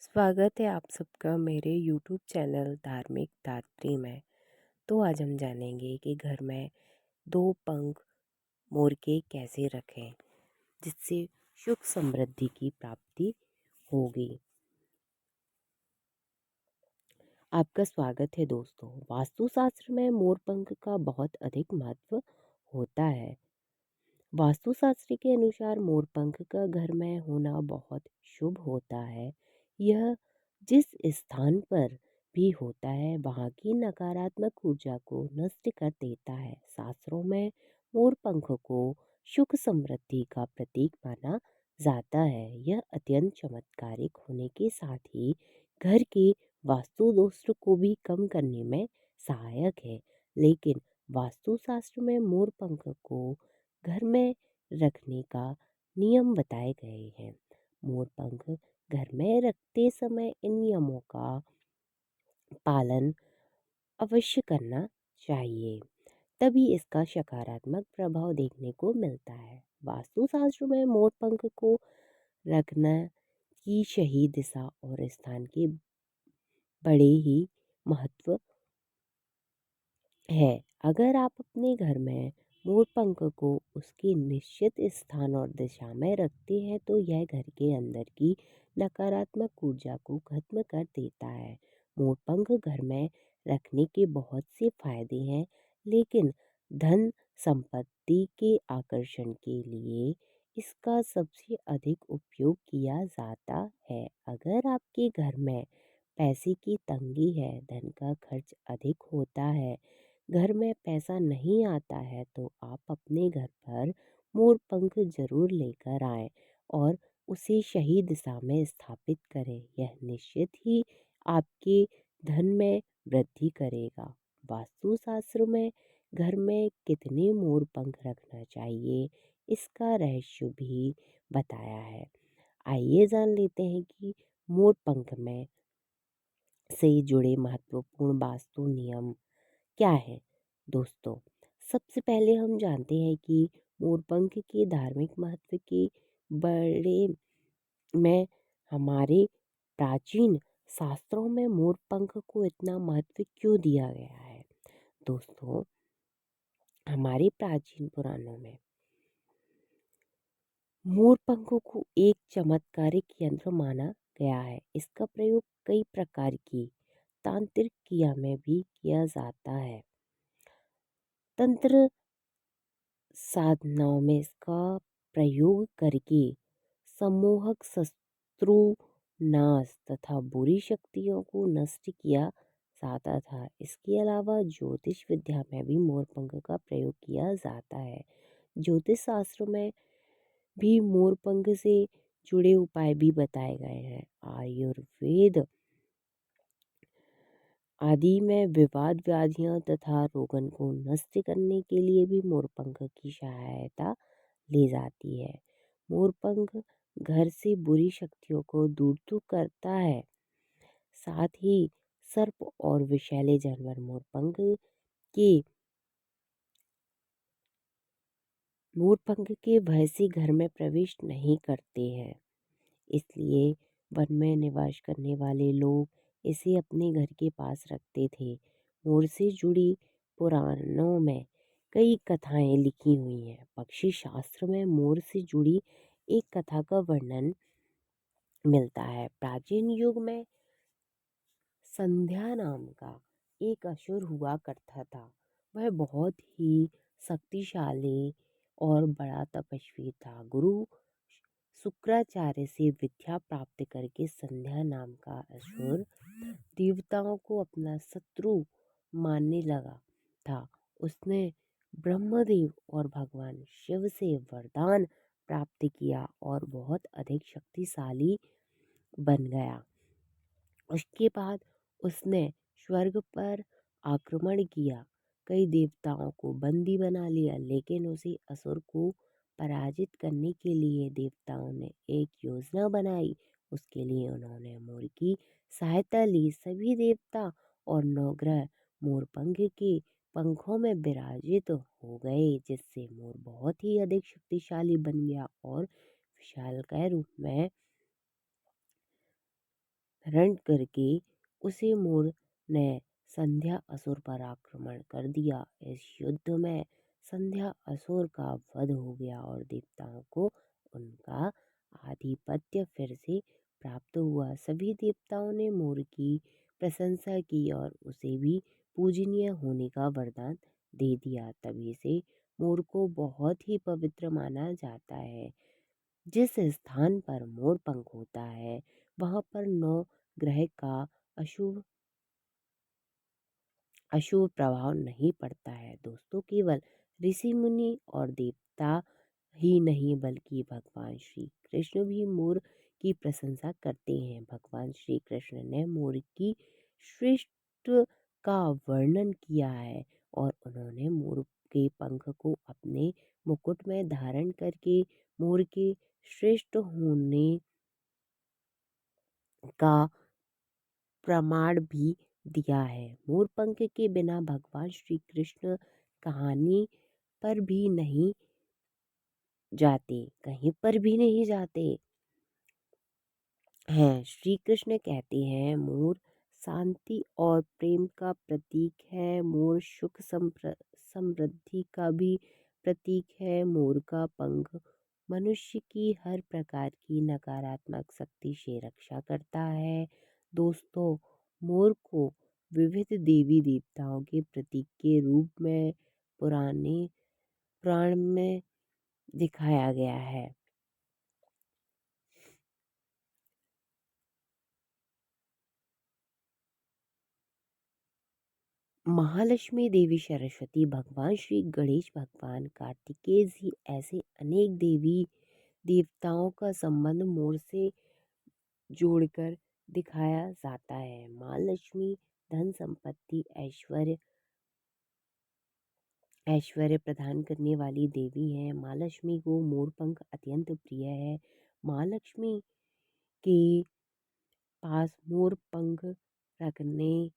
स्वागत है आप सबका मेरे YouTube चैनल धार्मिक धात्री में। तो आज हम जानेंगे कि घर में दो पंख मोर के कैसे रखें जिससे सुख समृद्धि की प्राप्ति होगी। आपका स्वागत है दोस्तों। वास्तुशास्त्र में मोर पंख का बहुत अधिक महत्व होता है। वास्तुशास्त्र के अनुसार मोरपंख का घर में होना बहुत शुभ होता है। यह जिस स्थान पर भी होता है वहाँ की नकारात्मक ऊर्जा को नष्ट कर देता है। शास्त्रों में मोरपंख को सुख समृद्धि का प्रतीक माना जाता है। यह अत्यंत चमत्कारिक होने के साथ ही घर के वास्तु दोष को भी कम करने में सहायक है। लेकिन वास्तुशास्त्र में मोरपंख को घर में रखने का नियम बताए गए हैं। मोरपंख घर में रखते समय इन नियमों का पालन अवश्य करना चाहिए, तभी इसका सकारात्मक प्रभाव देखने को मिलता है। वास्तुशास्त्र में मोरपंख को रखना की सही दिशा और स्थान के बड़े ही महत्व है। अगर आप अपने घर में मोरपंख को उसके निश्चित स्थान और दिशा में रखते हैं तो यह घर के अंदर की नकारात्मक ऊर्जा को खत्म कर देता है। मोरपंख घर में रखने के बहुत से फायदे हैं, लेकिन धन संपत्ति के आकर्षण के लिए इसका सबसे अधिक उपयोग किया जाता है। अगर आपके घर में पैसे की तंगी है, धन का खर्च अधिक होता है, घर में पैसा नहीं आता है, तो आप अपने घर पर मोर पंख जरूर लेकर आएं और उसे सही दिशा में स्थापित करें। यह निश्चित ही आपके धन में वृद्धि करेगा। वास्तुशास्त्र में घर में कितने मोर पंख रखना चाहिए इसका रहस्य भी बताया है। आइए जान लेते हैं कि मोर पंख में से जुड़े महत्वपूर्ण वास्तु नियम क्या है। दोस्तों, सबसे पहले हम जानते हैं कि मोरपंख के धार्मिक महत्व के बड़े में हमारे प्राचीन शास्त्रों में मोरपंख को इतना महत्व क्यों दिया गया है। दोस्तों, हमारे प्राचीन पुराणों में मोरपंखों को एक चमत्कारिक यंत्र माना गया है। इसका प्रयोग कई प्रकार की तांत्रिक क्रिया में भी किया जाता है। तंत्र साधनाओं में इसका प्रयोग करके सम्मोहक शत्रु नाश तथा बुरी शक्तियों को नष्ट किया जाता था। इसके अलावा ज्योतिष विद्या में भी मोरपंख का प्रयोग किया जाता है। ज्योतिष शास्त्र में भी मोरपंख से जुड़े उपाय भी बताए गए हैं। आयुर्वेद आदि में विवाद व्याधियां तथा रोगन को नष्ट करने के लिए भी मोरपंख की सहायता ली जाती है। मोरपंख घर से बुरी शक्तियों को दूर तो करता है, साथ ही सर्प और विषैले जानवर मोरपंख के भय से घर में प्रवेश नहीं करते हैं। इसलिए वन में निवास करने वाले लोग इसे अपने घर के पास रखते थे। मोर से जुड़ी पुराणों में कई कथाएं लिखी हुई हैं। पक्षी शास्त्र में मोर से जुड़ी एक कथा का वर्णन मिलता है। प्राचीन युग में संध्या नाम का एक असुर हुआ करता था। वह बहुत ही शक्तिशाली और बड़ा तपस्वी था। गुरु शुक्राचार्य से विद्या प्राप्त करके संध्या नाम का असुर देवताओं को अपना शत्रु मानने लगा था। उसने ब्रह्मदेव और भगवान शिव से वरदान प्राप्त किया और बहुत अधिक शक्तिशाली बन गया। उसके बाद उसने स्वर्ग पर आक्रमण किया, कई देवताओं को बंदी बना लिया, लेकिन उसी असुर को पराजित करने के लिए देवताओं ने एक योजना बनाई। उसके लिए उन्होंने मोर की सहायता ली। सभी देवता और नवग्रह मोरपंख के पंखों में विराजित हो गए, जिससे मोर बहुत ही अधिक शक्तिशाली बन गया और विशालकाय रूप में रण करके उसे मोर ने संध्या असुर पर आक्रमण कर दिया। इस युद्ध में संध्या असुर का वध हो गया और देवताओं को उनका आधिपत्य फिर से प्राप्त हुआ। सभी देवताओं ने मोर की प्रशंसा की और उसे भी पूजनीय होने का वरदान दे दिया। तभी से मोर को बहुत ही पवित्र माना जाता है। जिस स्थान पर मोर पंख होता है वहां पर नौ ग्रह का अशुभ अशुभ प्रभाव नहीं पड़ता है। दोस्तों, केवल ऋषि मुनि और देवता ही नहीं बल्कि भगवान श्री कृष्ण भी मोर की प्रशंसा करते हैं। भगवान श्री कृष्ण ने मोर की श्रेष्ठ का वर्णन किया है और उन्होंने मोर के पंख को अपने मुकुट में धारण करके मोर के श्रेष्ठ होने का प्रमाण भी दिया है। मोरपंख के बिना भगवान श्री कृष्ण कहानी पर भी नहीं जाते, कहीं पर भी नहीं जाते हैं। श्री कृष्ण कहते हैं मोर शांति और प्रेम का प्रतीक है। मोर सुख समृद्धि का भी प्रतीक है। मोर का पंख मनुष्य की हर प्रकार की नकारात्मक शक्ति से रक्षा करता है। दोस्तों, मोर को विविध देवी देवताओं के प्रतीक के रूप में पुराने पुराण में दिखाया गया है। महालक्ष्मी देवी, सरस्वती, भगवान श्री गणेश, भगवान कार्तिकेय जी, ऐसे अनेक देवी देवताओं का संबंध मोर से जोड़कर दिखाया जाता है। माँ लक्ष्मी धन संपत्ति ऐश्वर्य प्रदान करने वाली देवी हैं। माँ लक्ष्मी को मोर पंख अत्यंत प्रिय है। माँ लक्ष्मी के पास मोर पंख रखने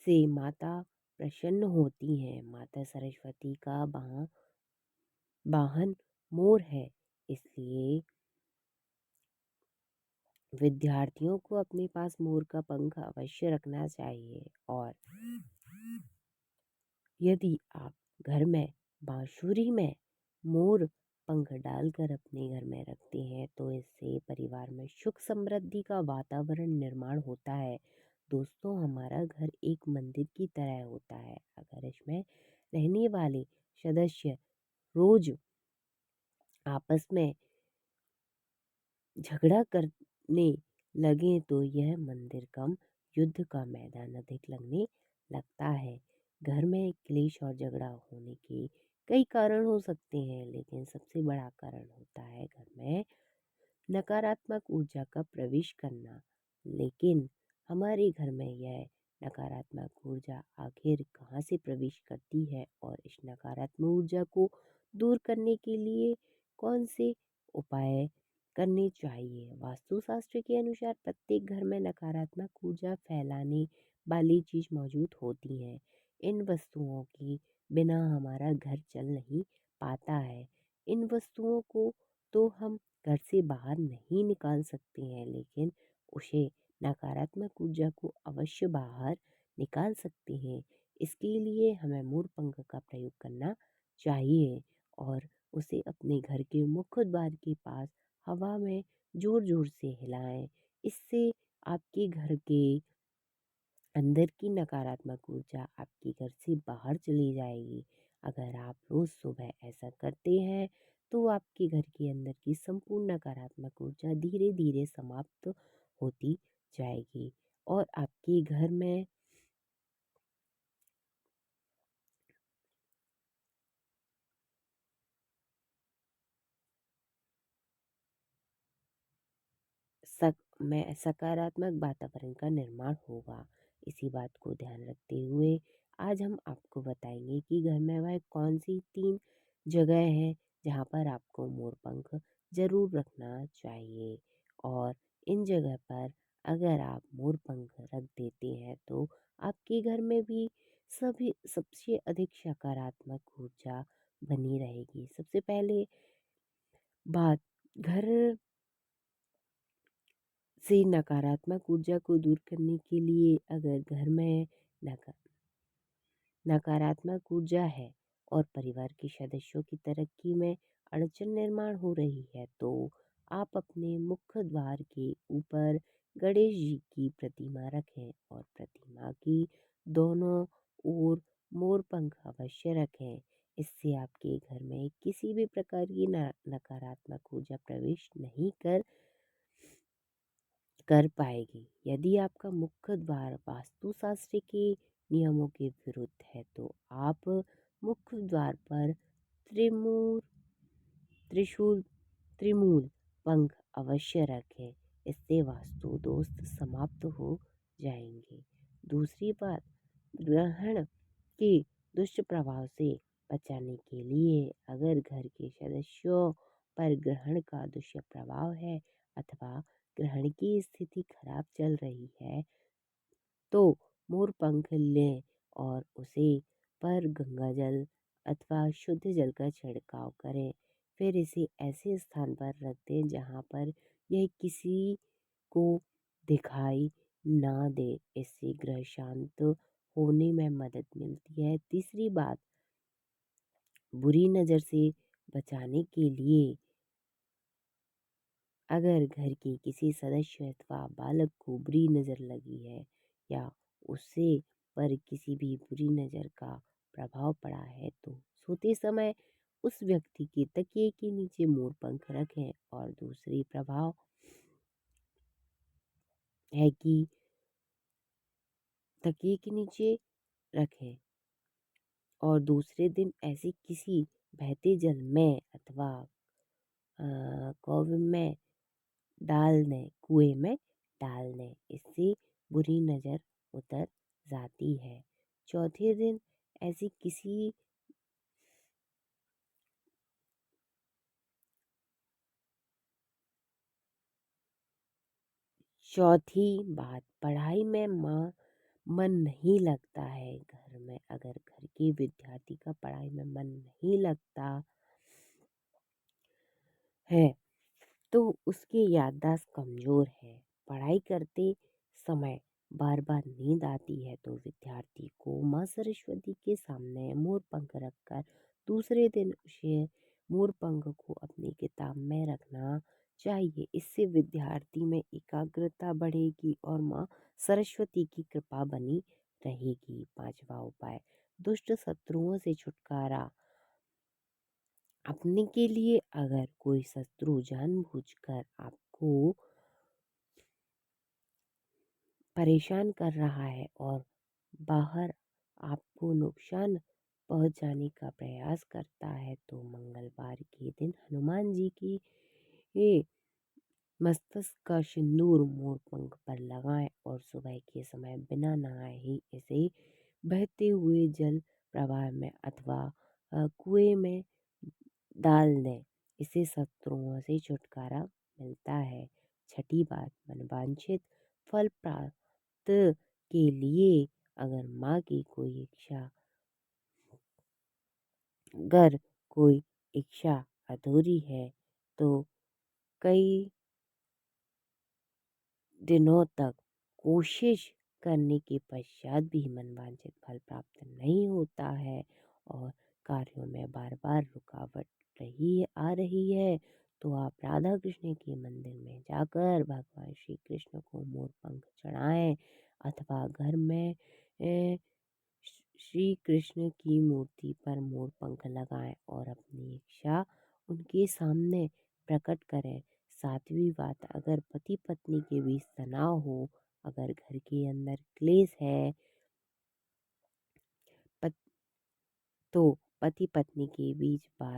से माता प्रसन्न होती हैं। माता सरस्वती का वाहन मोर है, इसलिए विद्यार्थियों को अपने पास मोर का पंख अवश्य रखना चाहिए। और यदि आप घर में बांसुरी में मोर पंख डालकर अपने घर में रखते हैं तो इससे परिवार में सुख समृद्धि का वातावरण निर्माण होता है। दोस्तों, हमारा घर एक मंदिर की तरह होता है। अगर इसमें रहने वाले सदस्य रोज आपस में झगड़ा करने लगे तो यह मंदिर कम युद्ध का मैदान अधिक लगने लगता है। घर में क्लेश और झगड़ा होने के कई कारण हो सकते हैं, लेकिन सबसे बड़ा कारण होता है घर में नकारात्मक ऊर्जा का प्रवेश करना। लेकिन हमारे घर में यह नकारात्मक ऊर्जा आखिर कहाँ से प्रवेश करती है और इस नकारात्मक ऊर्जा को दूर करने के लिए कौन से उपाय करने चाहिए? वास्तुशास्त्र के अनुसार प्रत्येक घर में नकारात्मक ऊर्जा फैलाने वाली चीज मौजूद होती हैं। इन वस्तुओं के बिना हमारा घर चल नहीं पाता है। इन वस्तुओं को तो हम घर से बाहर नहीं निकाल सकते हैं, लेकिन उसे नकारात्मक ऊर्जा को अवश्य बाहर निकाल सकते हैं। इसके लिए हमें मोर पंख का प्रयोग करना चाहिए और उसे अपने घर के मुख्य द्वार के पास हवा में जोर जोर से हिलाएं। इससे आपके घर के अंदर की नकारात्मक ऊर्जा आपके घर से बाहर चली जाएगी। अगर आप रोज सुबह ऐसा करते हैं तो आपके घर के अंदर की संपूर्ण नकारात्मक ऊर्जा धीरे धीरे समाप्त होती जाएगी और आपके घर में सक में सकारात्मक वातावरण का निर्माण होगा। इसी बात को ध्यान रखते हुए आज हम आपको बताएंगे कि घर में वह कौन सी 3 जगह है जहाँ पर आपको मोर पंख ज़रूर रखना चाहिए। और इन जगह पर अगर आप मोर पंख रख देते हैं तो आपके घर में भी सभी सबसे अधिक सकारात्मक ऊर्जा बनी रहेगी। सबसे पहले बात, घर से नकारात्मक ऊर्जा को दूर करने के लिए अगर घर में नका नकारात्मक ऊर्जा है और परिवार के सदस्यों की तरक्की में अड़चन निर्माण हो रही है, तो आप अपने मुख्य द्वार के ऊपर गणेश जी की प्रतिमा रखें और प्रतिमा की दोनों ओर मोर पंख अवश्य रखें। इससे आपके घर में किसी भी प्रकार की नकारात्मक ऊर्जा प्रवेश नहीं कर पाएगी। यदि आपका मुख्य द्वार वास्तुशास्त्र के नियमों के विरुद्ध है, तो आप मुख्य द्वार पर त्रिमूर त्रिशूल त्रिमूल पंख अवश्य रखें। इससे वास्तु दोष समाप्त हो जाएंगे। दूसरी बात, ग्रहण के दुष्ट प्रभाव से बचाने के लिए अगर घर के सदस्यों पर ग्रहण का दुष्प्रभाव है अथवा ग्रहण की स्थिति खराब चल रही है, तो मोर पंख लें और उसे पर गंगाजल अथवा शुद्ध जल का छिड़काव करें। फिर इसे ऐसे स्थान पर रख दें जहाँ पर यह किसी को दिखाई ना दे। इससे ग्रह शांत होने में मदद मिलती है। तीसरी बात, बुरी नज़र से बचाने के लिए अगर घर के किसी सदस्य अथवा बालक को बुरी नज़र लगी है या उससे पर किसी भी बुरी नज़र का प्रभाव पड़ा है, तो सोते समय उस व्यक्ति के तकिए के नीचे मोर पंख रखें और दूसरी प्रभाव है कि तकिए के नीचे रखें और दूसरे दिन ऐसे किसी बहते जल में अथवा कौवे में डाल दें, कुएं में डाल दें। इससे बुरी नज़र उतर जाती है। चौथे दिन ऐसी किसी चौथी बात, पढ़ाई में मन नहीं लगता है घर में, अगर घर के विद्यार्थी का पढ़ाई में मन नहीं लगता है तो उसकी याददाश्त कमज़ोर है। पढ़ाई करते समय बार बार नींद आती है, तो विद्यार्थी को माँ सरस्वती के सामने मोर पंख रखकर दूसरे दिन उसे मोर पंख को अपनी किताब में रखना चाहिए। इससे विद्यार्थी में एकाग्रता बढ़ेगी और माँ सरस्वती की कृपा बनी रहेगी। पांचवा उपाय, दुष्ट शत्रुओं से छुटकारा अपने के लिए अगर कोई शत्रु जानबूझकर आपको परेशान कर रहा है और बाहर आपको नुकसान पहुंचाने का प्रयास करता है, तो मंगलवार के दिन हनुमान जी की ये मस्तक का सिंदूर मोर पंख पर लगाएं और सुबह के समय बिना नहाए ही इसे बहते हुए जल प्रवाह में अथवा कुएं में डाल दें। इससे शत्रुओं से छुटकारा मिलता है। छठी बात, मनवांछित फल प्राप्त के लिए अगर माँ की कोई इच्छा अगर कोई इच्छा अधूरी है, तो कई दिनों तक कोशिश करने के पश्चात भी मनवांछित फल प्राप्त नहीं होता है और कार्यों में बार बार रुकावट आ रही है, तो आप राधा कृष्ण के मंदिर में जाकर भगवान श्री कृष्ण को मोर पंख चढ़ाएं अथवा घर में श्री कृष्ण की मूर्ति पर मोर पंख लगाएं और अपनी इच्छा उनके सामने प्रकट करें। सातवीं बात, अगर पति पत्नी के बीच तनाव हो, अगर घर के अंदर क्लेश है, पत, तो पति पत्नी के बीच बात